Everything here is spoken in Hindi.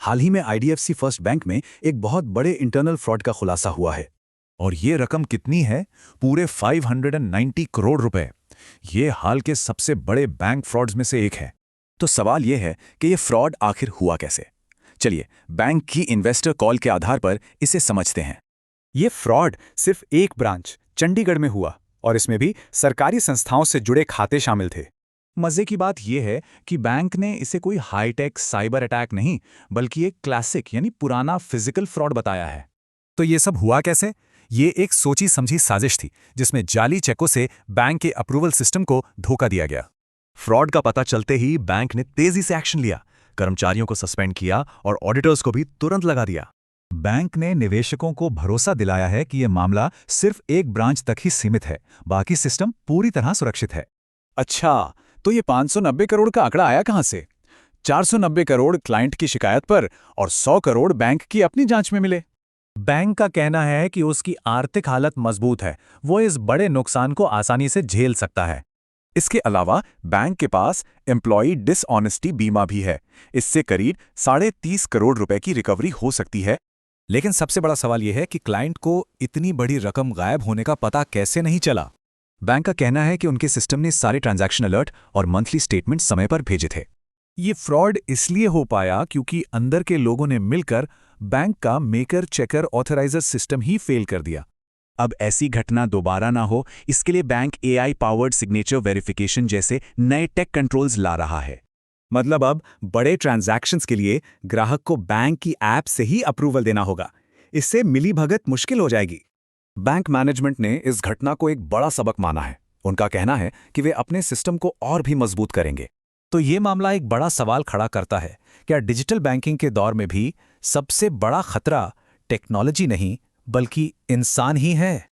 हाल ही में आईडीएफसी फर्स्ट बैंक में एक बहुत बड़े इंटरनल फ्रॉड का खुलासा हुआ है। और ये रकम कितनी है? पूरे 590 करोड़ रुपए। ये हाल के सबसे बड़े बैंक फ्रॉड्स में से एक है। तो सवाल यह है कि ये फ्रॉड आखिर हुआ कैसे। चलिए बैंक की इन्वेस्टर कॉल के आधार पर इसे समझते हैं। ये फ्रॉड सिर्फ एक ब्रांच चंडीगढ़ में हुआ और इसमें भी सरकारी संस्थाओं से जुड़े खाते शामिल थे। मजे की बात यह है कि बैंक ने इसे कोई हाईटेक साइबर अटैक नहीं बल्कि एक क्लासिक यानी पुराना फिजिकल फ्रॉड बताया है। तो ये सब हुआ कैसे? ये एक सोची समझी साजिश थी जिसमें जाली चेकों से बैंक के अप्रूवल सिस्टम को धोखा दिया गया। फ्रॉड का पता चलते ही बैंक ने तेजी से एक्शन लिया, कर्मचारियों को सस्पेंड किया और ऑडिटर्स को भी तुरंत लगा दिया। बैंक ने निवेशकों को भरोसा दिलाया है कि यह मामला सिर्फ एक ब्रांच तक ही सीमित है, बाकी सिस्टम पूरी तरह सुरक्षित है। अच्छा, तो ये 590 करोड़ का आंकड़ा आया कहां से? 490 करोड़ क्लाइंट की शिकायत पर और 100 करोड़ बैंक की अपनी जांच में मिले। बैंक का कहना है कि उसकी आर्थिक हालत मजबूत है, वो इस बड़े नुकसान को आसानी से झेल सकता है। इसके अलावा बैंक के पास एम्प्लॉई डिसऑनेस्टी बीमा भी है। इससे करीब 30.5 करोड़ रुपए की रिकवरी हो सकती है। लेकिन सबसे बड़ा सवाल यह है कि क्लाइंट को इतनी बड़ी रकम गायब होने का पता कैसे नहीं चला। बैंक का कहना है कि उनके सिस्टम ने सारे ट्रांजैक्शन अलर्ट और मंथली स्टेटमेंट समय पर भेजे थे। ये फ्रॉड इसलिए हो पाया क्योंकि अंदर के लोगों ने मिलकर बैंक का मेकर चेकर ऑथराइजर सिस्टम ही फेल कर दिया। अब ऐसी घटना दोबारा ना हो, इसके लिए bank AI powered signature verification जैसे नए टेक कंट्रोल्स ला रहा है। मतलब अब बड़े ट्रांजैक्शंस के लिए ग्राहक को बैंक की ऐप से ही अप्रूवल देना होगा। इससे मिलीभगत मुश्किल हो जाएगी। बैंक मैनेजमेंट ने इस घटना को एक बड़ा सबक माना है। उनका कहना है कि वे अपने सिस्टम को और भी मजबूत करेंगे। तो ये मामला एक बड़ा सवाल खड़ा करता है, क्या डिजिटल बैंकिंग के दौर में भी सबसे बड़ा खतरा टेक्नोलॉजी नहीं बल्कि इंसान ही है?